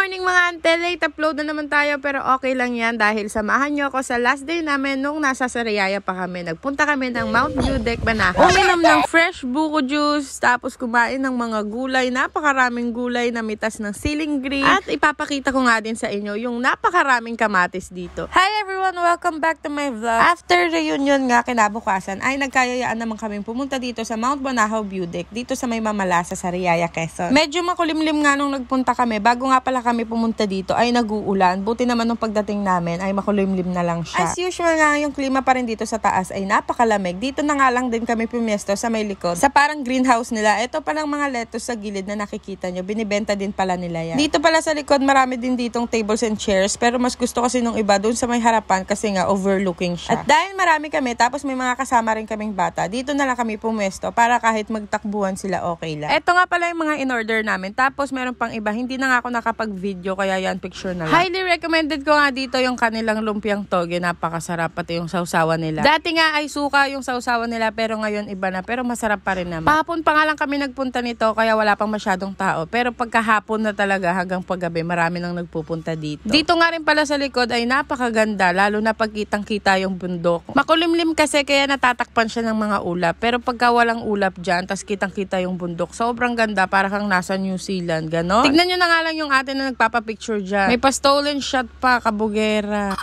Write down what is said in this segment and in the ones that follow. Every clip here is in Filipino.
morning mga ante, late upload na naman tayo pero okay lang yan dahil samahan nyo ako sa last day namin nung nasa Sariaya pa kami. Nagpunta kami ng Mount Beaudec, Banahaw. Uminom ng fresh buko juice, tapos kumain ng mga gulay, napakaraming gulay na mitas ng ceiling green. At ipapakita ko nga din sa inyo yung napakaraming kamatis dito. Hi everyone! Welcome back to my vlog. After reunion nga kinabukasan ay nagkayayaan naman kami pumunta dito sa Mount Banahaw Beaudec, dito sa may Mamala sa Sariaya, Quezon. Medyo makulimlim nga nung nagpunta kami. Bago nga pala kami pumunta dito ay nag-uulan. Buti naman nung pagdating namin ay makulimlim na lang siya. As usual nga yung klima pa rin dito sa taas ay napakalamig. Dito na nga lang din kami pumiesto sa may likod. Sa parang greenhouse nila. Ito palang mga lettuce sa gilid na nakikita nyo. Binibenta din pala nila yan. Dito pala sa likod marami din ditong tables and chairs. Pero mas gusto kasi nung iba doon sa may harapan kasi nga overlooking siya. At dahil marami kami tapos may mga kasama rin kaming bata, dito na lang kami pumiesto para kahit magtakbuhan sila okay lang. Ito nga pala yung mga in-order namin. Tapos meron pang iba. Hindi na nga ako nakapag-video kaya yan picture na lang. Highly recommended ko nga dito yung kanilang lumpiang toge. Napakasarap pati yung sausawan nila. Dati nga ay suka yung sausawan nila pero ngayon iba na. Pero masarap pa rin naman. Pahapon pa nga lang kami nagpunta nito kaya wala pang masyadong tao. Pero pagkahapon na talaga hanggang paggabi marami nang nagpupunta dito. Dito nga rin pala sa likod ay napakaganda lalo na pagkitang-kita yung bundok. Makulimlim kasi kaya natatakpan siya ng mga ulap. Pero pagka walang ulap dyan tas kitang-kita yung bundok, sobrang ganda para kang nasa New Zealand. Ganon. Tignan nyo na nga lang yung atin na nagpapapicture dyan. May pa-stolen shot pa, kabugera.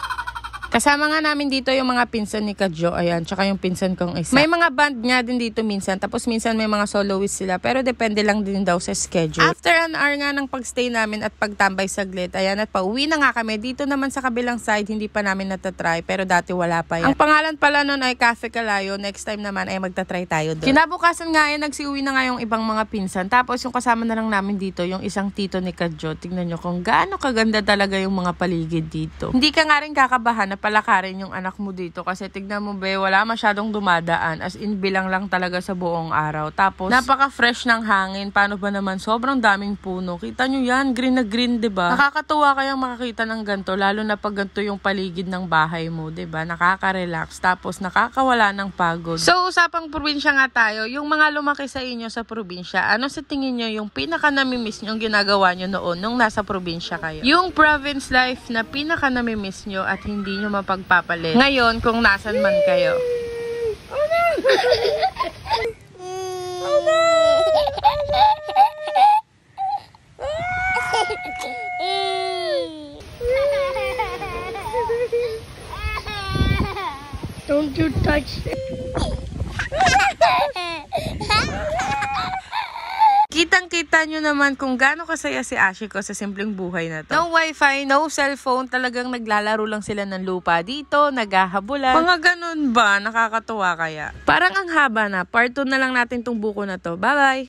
Kasama nga namin dito yung mga pinsan ni Kadjo, ayan, tsaka yung pinsan kong isa. May mga band nga din dito minsan, tapos minsan may mga soloist sila, pero depende lang din daw sa schedule. After an hour nga ng pagstay namin at pagtambay saglit, ayan, at pauwi na nga kami. Dito naman sa kabilang side, hindi pa namin natatry, pero dati wala pa yan. Ang pangalan pala nun ay Cafe Calayo, next time naman ay magtatry tayo doon. Kinabukasan nga, nagsiuwi na nga yung ibang mga pinsan, tapos yung kasama na lang namin dito, yung isang tito ni Kadjo. Tingnan nyo kung gaano kaganda talaga yung mga paligid dito. Hindi ka nga rin kakabahan na palakarin yung anak mo dito kasi tignan mo be, wala masyadong dumadaan, as in bilang lang talaga sa buong araw. Tapos napaka-fresh ng hangin. Paano ba naman, sobrang daming puno. Kita nyo yan, green na green, 'di ba? Nakakatuwa kayang makakita ng ganto, lalo na pag ganto yung paligid ng bahay mo, 'di ba? Nakaka-relax, tapos nakakawala ng pagod. So usapang probinsya nga tayo, yung mga lumaki sa inyo sa probinsya, ano sa tingin nyo yung pinaka namimiss nyo ginagawa nyo noon nung nasa probinsya kayo? Yung province life na pinaka namimiss nyo at hindi nyo mapagpapalit ngayon kung nasan man kayo. Oh no! Oh no! Don't you touch it. Kitang-kita nyo naman kung gaano kasaya si Ashiko sa simpleng buhay na to. No wifi, no cellphone, talagang naglalaro lang sila ng lupa dito, naghahabulan. Mga ganun ba? Nakakatuwa kaya? Parang ang haba na. Part 2 na lang natin tong buko na to. Bye-bye!